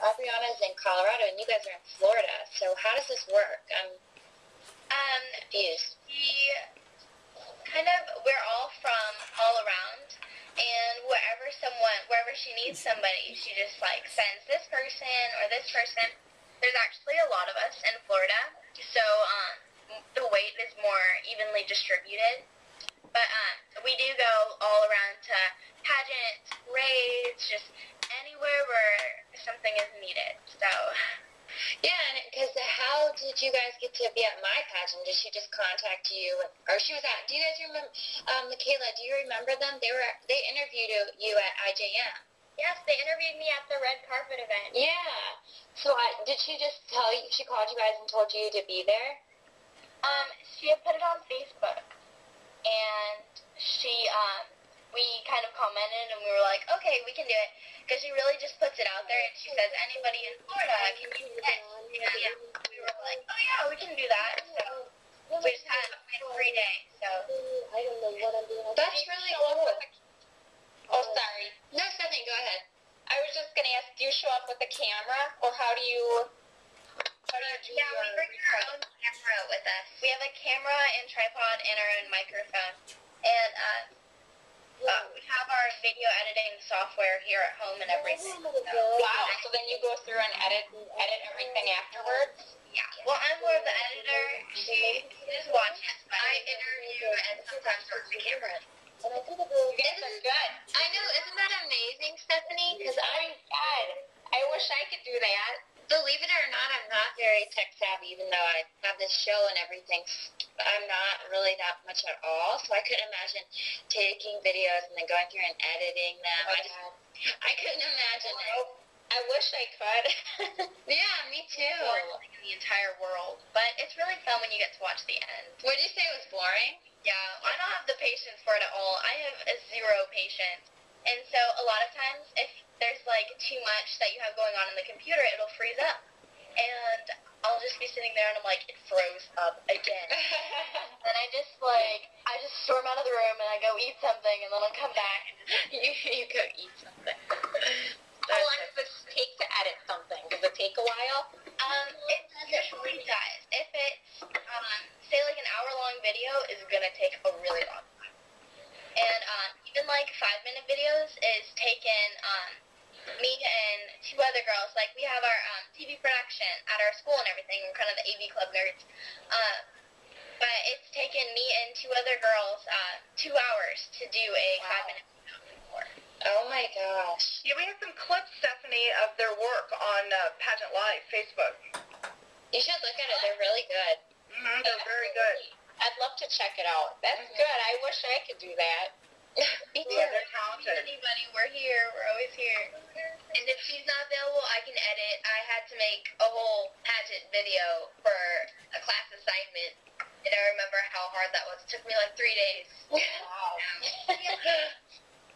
Aubriana's in Colorado and you guys are in Florida. So how does this work? I'm confused. We're all from all around, and wherever she needs somebody, she just sends this person or this person. There's actually a lot of us in Florida, so the weight is more evenly distributed. But we do go all around to pageant, parades, just anywhere where something is needed. So. Yeah, because how did you guys get to be at my pageant? Did she just contact you, or she was at? Do you guys remember, Michaela? Do you remember them? They interviewed you at IJM. Yes, they interviewed me at the red carpet event. Yeah. So did she just tell you? She called you guys and told you to be there? She had put it on Facebook, and we kind of commented, and we were like, okay, we can do it. Because she really just puts it out there, and she says, anybody in Florida can do this. And we were like, oh yeah, we can do that. So we just had a free day. So that's really cool. Oh, sorry. No, Stephanie, go ahead. I was just going to ask, do you show up with a camera, or how do you do yeah, we bring our own camera with us. We have a camera and tripod and our own microphone. And we have our video editing software here at home and everything. So. Wow, so then you go through and edit everything afterwards? Yeah. Well, I'm more of the editor. She just watches, but I interview and sometimes work the camera. You guys are good. I know, isn't that amazing, Stephanie? Because I wish I could do that. Believe it or not, I'm not very tech savvy, even though I have this show and everything. I'm not really that much at all, so I couldn't imagine taking videos and then going through and editing them. I couldn't imagine it. I wish I could. Yeah, me too. In the entire world. But it's really fun when you get to watch the end. Would you say it was boring? Yeah, I don't have the patience for it at all. I have zero patience. And so a lot of times, if there's too much that you have going on in the computer, it'll freeze up. And I'll just be sitting there and I'm like, it froze up again. And I just storm out of the room and I go eat something and then I'll come back and you go eat something. How long does it take to edit something? Does it take a while? It usually does. If it's, say an hour-long video is going to take a really long time. And even 5-minute videos is taken, me and 2 other girls, we have our TV production at our school and everything. We're kind of the AV Club nerds. But it's taken me and 2 other girls 2 hours to do a 5-minute video before. Oh my gosh. Yeah, we have some clips, Stephanie, of their work on Pageant Live Facebook. You should look at it. They're really good. Mm-hmm, they're very good. I'd love to check it out. That's good. I wish I could do that. Me too. Yeah, they're talented. Anybody, we're here. We're always here. And if she's not available, I can edit. I had to make a whole pageant video for a class assignment, and I remember how hard that was. It took me 3 days. Wow.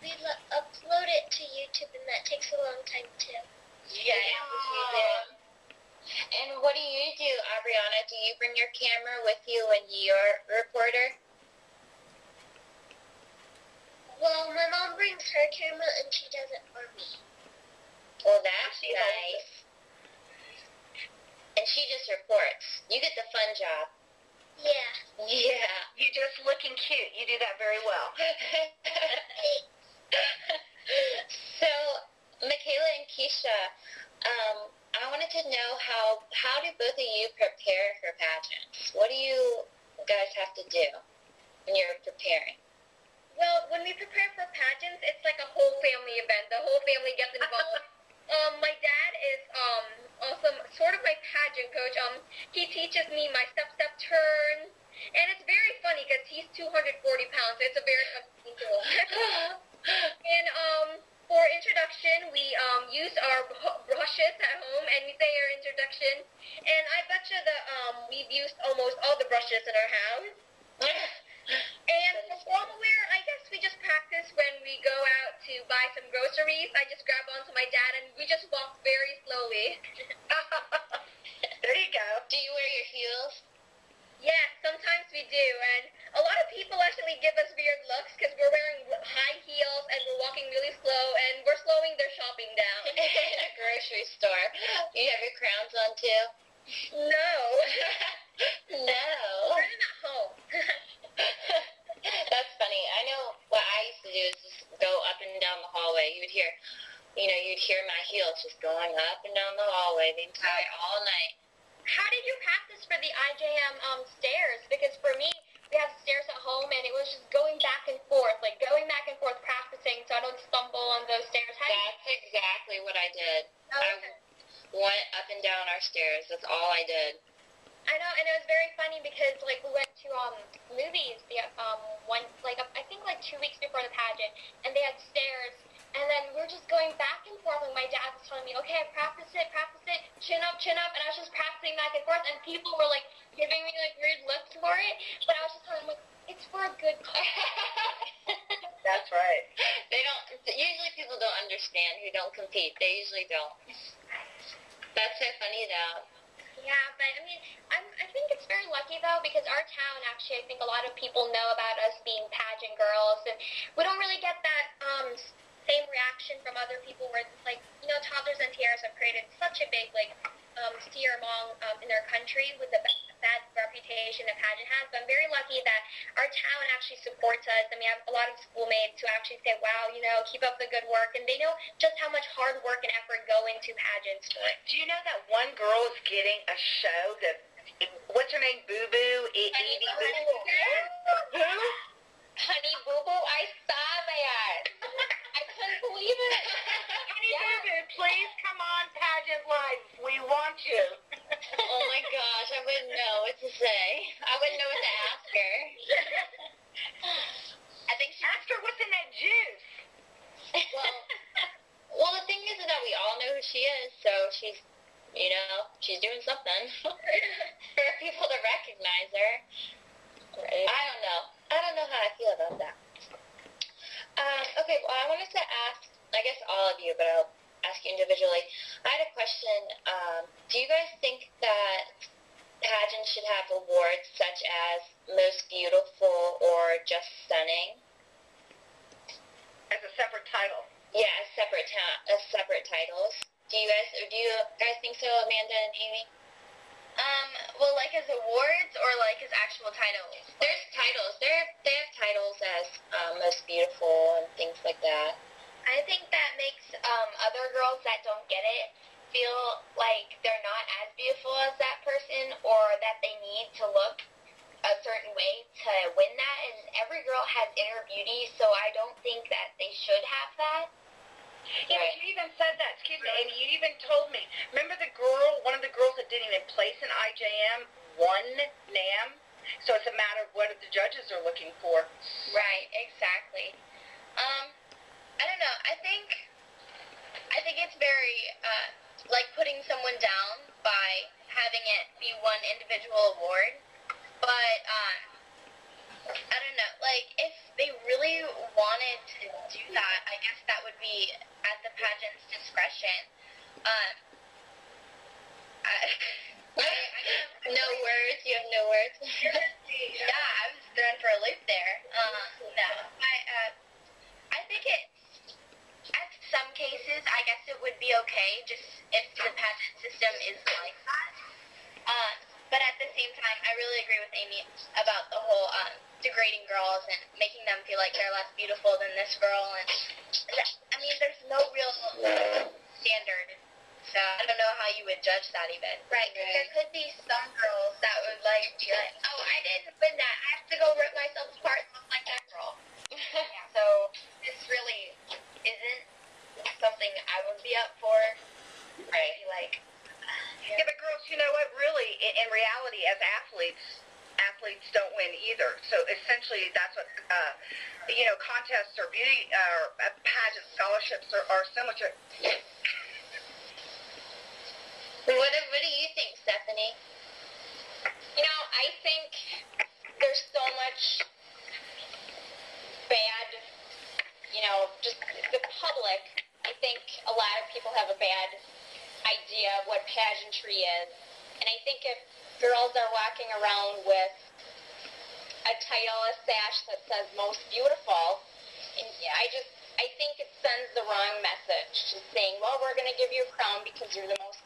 We upload it to YouTube, and that takes a long time, too. Yeah. And what do you do, Aubriana? Do you bring your camera with you when you're a reporter? Well, my mom brings her camera, and she does it for me. Well, that's nice. And she just reports. You get the fun job. Yeah. Yeah. You're just looking cute. You do that very well. So, Michaela and Keisha, I wanted to know how do both of you prepare for pageants? What do you guys have to do when you're preparing? Well, when we prepare for pageants, it's like a whole family event. The whole family gets involved. My dad is also sort of my pageant coach. He teaches me my step-step turns, and it's very funny because he's 240 pounds. So it's a very fun tool. And for introduction, we use our brushes at home, and we say our introduction. And I betcha that we've used almost all the brushes in our house. And for formal wear, I guess we just practice when we go out to buy some groceries. I just grab onto my dad, and we just walk very slowly. There you go. Do you wear your heels? Yes, sometimes we do, and a lot of people actually give us weird looks because we're wearing high heels and we're walking really slow, and we're slowing their shopping down. In a grocery store. You have your crowns on, too? No. No. We're in at home. That's funny. I know what I used to do is just go up and down the hallway. You'd hear my heels just going up and down the hallway all night. How did you practice for the IJM stairs? Because for me, we have stairs at home, and it was just going back and forth practicing so I don't stumble on those stairs. That's exactly what I did. Okay. I went up and down our stairs. That's all I did. I know, and it was very funny because we went to movies I think 2 weeks before the pageant, and they had stairs, and then we were just going back and forth, and my dad was telling me, okay, practice it, chin up, and I was just practicing back and forth, and people were giving me weird looks for it, but I was just telling them it's for a good cause. That's right. Usually people don't understand who don't compete. They usually don't. That's so funny though. Yeah, but I mean, I think it's very lucky though, because our town actually, I think a lot of people know about us being pageant girls, and we don't really get that same reaction from other people where it's toddlers and tiaras have created such a big stir among in their country with the bad reputation that pageant has. But I'm very lucky that our town actually supports us, and we have a lot of schoolmates who actually say, wow, keep up the good work, and they know just how much hard work and effort go into pageants. Do you know that one girl is getting a show what's her name? Boo Boo? Edie Boo Boo? Who? Honey Boo Boo, I saw that. I couldn't believe it. Honey Boo Boo, please come on Pageant Live. We want you. Oh my gosh, I wouldn't know what to say. I wouldn't know what to ask her. I think she asked her what's in that juice. Well, the thing is that we all know who she is, so she's doing something for people to recognize her. Right. I don't know how I feel about that. Okay, well, I wanted to ask, I guess all of you, but I'll ask you individually. I had a question. Do you guys think that pageants should have awards such as most beautiful or just stunning? As a separate title. Yeah, as separate titles. Do you guys think so, Amanda and Amy? Well, as awards or as actual titles? There's titles. They have titles as most beautiful and things like that. I think that makes other girls that don't get it feel like they're not as beautiful as that person, or that they need to look a certain way to win that. And every girl has inner beauty, so I don't think that they should have that. Yeah, but you even said that. Excuse me, Amy. You even told me. Remember one of the girls that didn't even place in IJM won NAM? So it's a matter of what the judges are looking for. Right, exactly. I don't know. I think it's very putting someone down by having it be one individual award. But I don't know. If they really wanted to do that, I guess that would be at the pageant's discretion. No words. You have no words. Yeah, I was thrown for a loop there. No, I think at some cases, I guess it would be okay, just if the pageant system is like that. But at the same time, I really agree with Amy about the whole degrading girls and making them feel like they're less beautiful than this girl. And there's no real standard. So I don't know how you would judge that even. Right, because there could be some girls that would be like, oh, I didn't win that. I have to go rip myself apart and look like that girl. Yeah, so this really isn't something I would be up for. Right. Yeah, but girls, you know what? Really, in reality, as athletes don't win either. So essentially, that's what contests or beauty or pageant scholarships are similar to. What do you think, Stephanie? I think there's so much bad, just the public. I think a lot of people have a bad idea of what pageantry is. And I think if girls are walking around with a title, a sash that says most beautiful, and I think it sends the wrong message, just saying, well, we're going to give you a crown because you're the most